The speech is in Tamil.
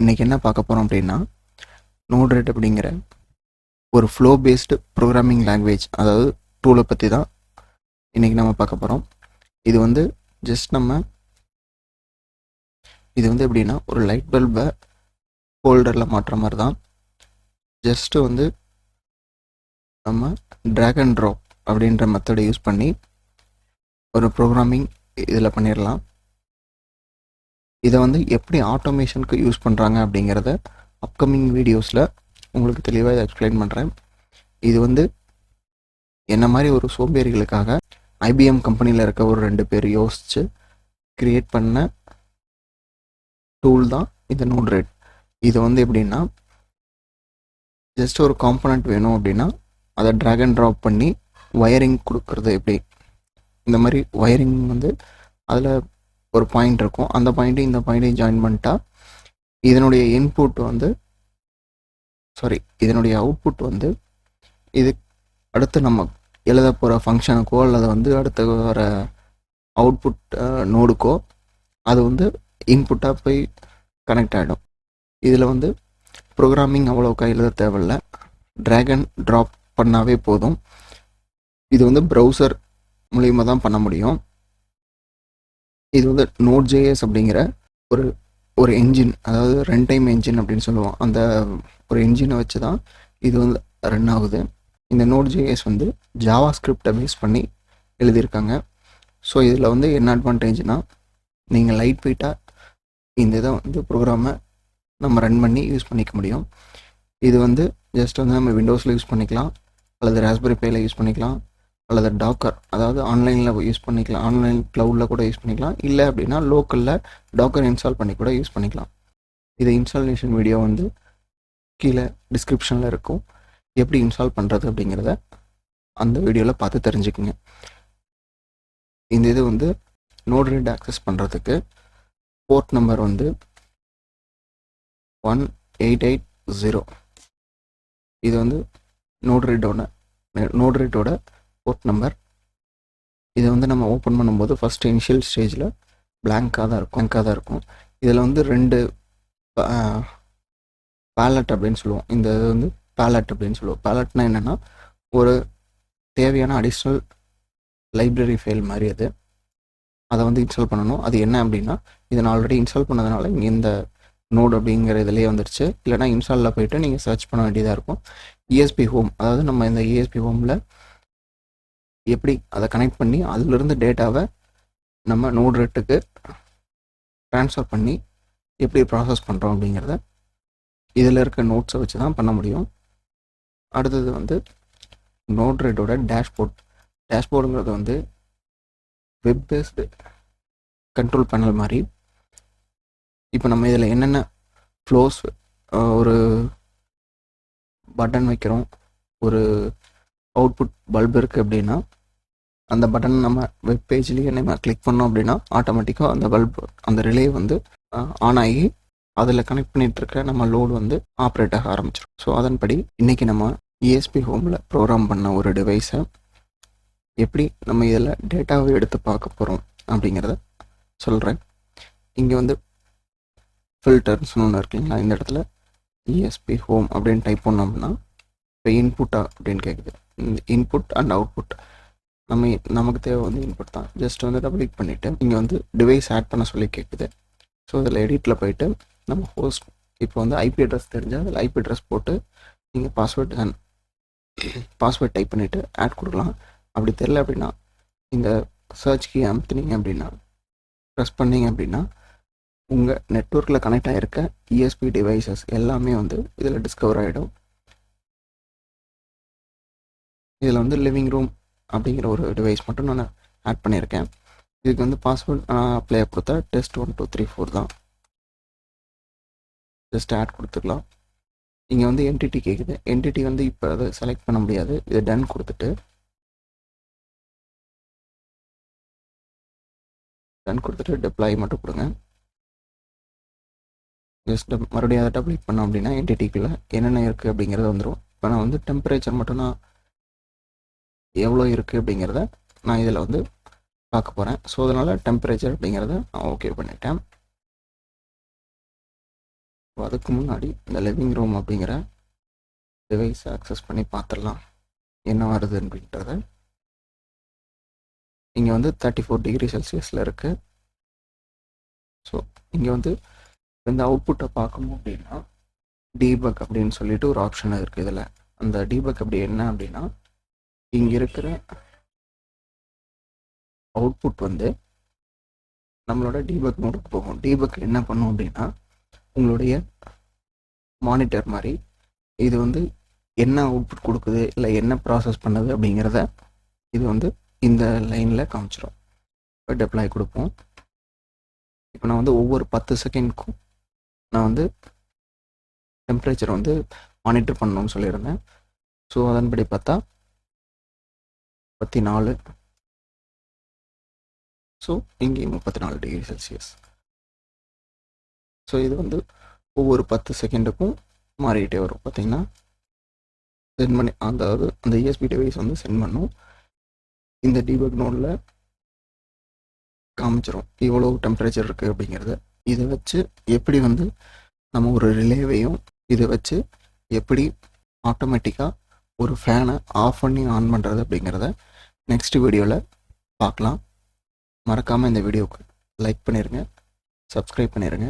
இன்றைக்கி என்ன பார்க்க போகிறோம் அப்படின்னா, NodeRED அப்படிங்கிற ஒரு ஃப்ளோ பேஸ்டு ப்ரோக்ராமிங் லாங்குவேஜ், அதாவது டூலை பற்றி தான் இன்றைக்கி நம்ம பார்க்க போகிறோம். இது வந்து ஜஸ்ட் இது வந்து எப்படின்னா, ஒரு லைட் பல்பை ஹோல்டரில் மாட்டுற மாதிரி தான். ஜஸ்ட்டு வந்து நம்ம ட்ராக் அண்ட் ட்ராப் அப்படின்ற மெத்தடை யூஸ் பண்ணி ஒரு ப்ரோக்ராமிங் இதில் பண்ணிடலாம். இதை வந்து எப்படி ஆட்டோமேஷனுக்கு யூஸ் பண்ணுறாங்க அப்படிங்கிறத அப்கமிங் வீடியோஸில் உங்களுக்கு தெளிவாக இதை எக்ஸ்பிளைன் பண்ணுறேன். இது வந்து என்ன மாதிரி ஒரு சோம்பேறிகளுக்காக ஐபிஎம் கம்பெனியில் இருக்க ஒரு 2 பேர் யோசித்து க்ரியேட் பண்ண டூல் தான் இந்த NodeRED. இது வந்து எப்படின்னா, ஜஸ்ட் ஒரு காம்பனண்ட் வேணும் அப்படின்னா அதை ட்ராக் அண்ட் ட்ராப் பண்ணி ஒயரிங் கொடுக்குறது எப்படி, இந்த மாதிரி ஒயரிங் வந்து அதில் ஒரு பாயிண்ட் இருக்கும், அந்த பாயிண்ட்டையும் இந்த பாயிண்ட்டையும் ஜாயின் பண்ணிட்டா இதனுடைய இன்புட் வந்து இதனுடைய அவுட்புட் வந்து இது அடுத்து நம்ம எழுத போகிற ஃபங்க்ஷனுக்கோ அல்லது வந்து அடுத்து வர அவுட்புட் நோடுக்கோ அது வந்து இன்புட்டாக போய் கனெக்ட் ஆகிடும். இதில் வந்து ப்ரோக்ராமிங் அவ்வளோக்கா எழுத தேவையில்லை, ட்ராக் அண்ட் ட்ராப் பண்ணாவே போதும். இது வந்து ப்ரௌசர் மூலிமா தான் பண்ண முடியும். இது வந்து Node.js அப்படிங்கிற ஒரு என்ஜின், அதாவது ரன் டைம் என்ஜின் அப்படின்னு சொல்லுவோம், அந்த ஒரு என்ஜினை வச்சு தான் இது வந்து ரன் ஆகுது. இந்த Node.js வந்து ஜாவா ஸ்கிரிப்டை பேஸ் பண்ணி எழுதியிருக்காங்க. ஸோ இதில் வந்து என்ன அட்வான்டேஜ்னால், நீங்கள் லைட் வெயிட்டாக இந்த இதை வந்து ப்ரோக்ராமை நம்ம ரன் பண்ணி யூஸ் பண்ணிக்க முடியும். இது வந்து ஜஸ்ட் வந்து நம்ம விண்டோஸில் யூஸ் பண்ணிக்கலாம், அல்லது ராஸ்பெரி பையில் யூஸ் பண்ணிக்கலாம், அல்லது டாக்கர், அதாவது ஆன்லைனில் யூஸ் பண்ணிக்கலாம், ஆன்லைன் க்ளவுடில் கூட யூஸ் பண்ணிக்கலாம், இல்லை அப்படின்னா லோக்கலில் டாக்கர் இன்ஸ்டால் பண்ணி கூட யூஸ் பண்ணிக்கலாம். இது இன்ஸ்டாலேஷன் வீடியோ வந்து கீழே டிஸ்கிரிப்ஷனில் இருக்கும். எப்படி இன்ஸ்டால் பண்ணுறது அப்படிங்கிறத அந்த வீடியோவில் பார்த்து தெரிஞ்சுக்குங்க. இந்த இது வந்து NodeRED ஆக்சஸ் பண்ணுறதுக்கு போர்ட் நம்பர் வந்து 1880. இது வந்து NodeREDோட போர்ட் நம்பர். இதை வந்து நம்ம ஓப்பன் பண்ணும்போது ஃபஸ்ட் இனிஷியல் ஸ்டேஜில் பிளாங்காக தான் இருக்கும். இதில் வந்து 2 பேலட் அப்படின்னு சொல்லுவோம். இந்த இது வந்து பேலட் அப்படின்னு சொல்லுவோம். பேலட்னா என்னென்னா, ஒரு தேவையான அடிஷ்னல் லைப்ரரி ஃபைல் மாதிரி அதை வந்து இன்ஸ்டால் பண்ணணும். அது என்ன அப்படின்னா, இதை நான் ஆல்ரெடி இன்ஸ்டால் பண்ணதுனால இங்கே இந்த நோட் அப்படிங்கிற இதிலே வந்துடுச்சு. இல்லைனா இன்ஸ்டாலில் போய்ட்டு நீங்கள் சர்ச் பண்ண வேண்டியதாக இருக்கும். ESPHome, அதாவது நம்ம இந்த ESPHomeல எப்படி அதை கனெக்ட் பண்ணி அதிலிருந்து டேட்டாவை நம்ம NodeREDக்கு ட்ரான்ஸ்ஃபர் பண்ணி எப்படி ப்ராசஸ் பண்ணுறோம் அப்படிங்கிறத இதில் இருக்க நோட்ஸை வச்சு தான் பண்ண முடியும். அடுத்தது வந்து NodeREDோட டேஷ்போர்டுங்கிறது வந்து வெப் பேஸ்டு கண்ட்ரோல் பேனல் மாதிரி. இப்போ நம்ம இதில் என்னென்ன ஃப்ளோஸ், ஒரு பட்டன் வைக்கிறோம், ஒரு அவுட்புட் பல்ப் இருக்குது அப்படின்னா, அந்த பட்டன் நம்ம வெப் பேஜ்லேயே நம்ம கிளிக் பண்ணோம் அப்படின்னா ஆட்டோமேட்டிக்காக அந்த பல்ப், அந்த ரிலே வந்து ஆன் ஆகி அதில் கனெக்ட் பண்ணிகிட்ருக்க நம்ம லோடு வந்து ஆப்ரேட் ஆக ஆரம்பிச்சிடும். ஸோ அதன்படி இன்றைக்கி நம்ம ESPHomeல ப்ரோக்ராம் பண்ண ஒரு டிவைஸை எப்படி நம்ம இதில் டேட்டாவை எடுத்து பார்க்க போகிறோம் அப்படிங்கிறத சொல்கிறேன். இங்கே வந்து ஃபில்டர்ஸ்னு ஒன்று இருக்குங்களா, இந்த இடத்துல ESPHome அப்படின்னு டைப் பண்ணோம் அப்படின்னா இப்போ இன்புட்டா அப்படின்னு கேட்குது. இந்த இன்புட் அண்ட் அவுட்புட் நமக்கு தேவை வந்து இன்புட் தான். ஜஸ்ட் வந்து டபுள் கிளிக் பண்ணிவிட்டு இங்கே வந்து டிவைஸ் ஆட் பண்ண சொல்லி கேட்குது. ஸோ இதில் எடிட்டில் போயிட்டு நம்ம ஹோஸ்ட், இப்போ வந்து ஐபி அட்ரஸ் தெரிஞ்சால் அதில் ஐபி அட்ரஸ் போட்டு நீங்கள் பாஸ்வேர்ட் டைப் பண்ணிவிட்டு ஆட் கொடுக்கலாம். அப்படி தெரியல அப்படின்னா இந்த சர்ச் கீ அமுத்துனீங்க அப்படின்னா, ப்ரெஸ் பண்ணிங்க அப்படின்னா உங்கள் நெட்வொர்க்கில் கனெக்ட் ஆகிருக்க ESP டிவைசஸ் எல்லாமே வந்து இதில் டிஸ்கவர் ஆகிடும். இதில் வந்து லிவிங் ரூம் அப்படிங்கிற ஒரு டிவைஸ் மட்டும் நான் ஆட் பண்ணியிருக்கேன். இதுக்கு வந்து பாஸ்வேர்ட் அப்ளை கொடுத்தா test 1 2 3 4 தான். ஜஸ்ட் ஆட் கொடுத்துக்கலாம். இங்கே வந்து என்டிட்டி கேட்குது. என்டிட்டி வந்து இப்போ அதை செலக்ட் பண்ண முடியாது. இதை டன் கொடுத்துட்டு டிப்ளாய் மட்டும் கொடுங்க. ஜஸ்ட் மறுபடியும் அதை டபுள் கிளிக் பண்ணோம் அப்படின்னா என்டிட்டிக்குள்ளே என்னென்ன இருக்குது அப்படிங்கிறது வந்துடும். இப்போ நான் வந்து டெம்பரேச்சர் மட்டும் நான் எவ்வளோ இருக்குது அப்படிங்கிறத நான் இதில் வந்து பார்க்க போகிறேன். ஸோ அதனால் டெம்பரேச்சர் அப்படிங்கிறத நான் ஓகே பண்ணிட்டேன். அதுக்கு முன்னாடி இந்த லிவிங் ரூம் அப்படிங்கிற டிவைஸை அக்சஸ் பண்ணி பார்த்துடலாம் என்ன வருது அப்படின்றத. இங்கே வந்து 34 டிகிரி செல்சியஸில் இருக்குது. ஸோ இங்கே வந்து இந்த அவுட்புட்டை பார்க்கணும் அப்படின்னா டீபக் அப்படின்னு சொல்லிட்டு ஒரு ஆப்ஷன் இருக்குது இதில். அந்த டீபக் அப்படி என்ன அப்படின்னா, இங்கே இருக்கிற அவுட்புட் வந்து நம்மளோட டீபக் மோடுக்கு போகும். டீபக் என்ன பண்ணும் அப்படின்னா, உங்களுடைய மானிட்டர் மாதிரி இது வந்து என்ன அவுட்புட் கொடுக்குது இல்லை என்ன ப்ராசஸ் பண்ணுது அப்படிங்கிறத இது வந்து இந்த லைனில் காமிச்சிடும். இப்போ டெப்ளாய் கொடுப்போம். இப்போ நான் வந்து ஒவ்வொரு 10 செகண்ட்க்கும் நான் வந்து டெம்பரேச்சர் வந்து மானிட்டர் பண்ணணும்னு சொல்லியிருந்தேன். ஸோ அதன்படி பார்த்தா 34. ஸோ இங்கேயும் 34 டிகிரி செல்சியஸ். ஸோ இது வந்து ஒவ்வொரு 10 செகண்டுக்கும் மாறிக்கிட்டே வரும். பார்த்தீங்கன்னா சென்ட் பண்ணி, அதாவது அந்த ESP டிவைஸ் வந்து சென்ட் பண்ணும். இந்த டீபக் நோடில் காமிச்சிரும் இவ்வளோ டெம்பரேச்சர் இருக்குது அப்படிங்கிறத. இதை வச்சு எப்படி வந்து நம்ம ஒரு ரிலேவையும் இதை வச்சு எப்படி ஆட்டோமேட்டிக்காக ஒரு ஃபேனை ஆஃப் பண்ணி ஆன் பண்ணுறது அப்படிங்கிறத நெக்ஸ்ட் வீடியோவில் பார்க்கலாம். மறக்காமல் இந்த வீடியோவுக்கு லைக் பண்ணிடுங்க, சப்ஸ்கிரைப் பண்ணிடுங்க.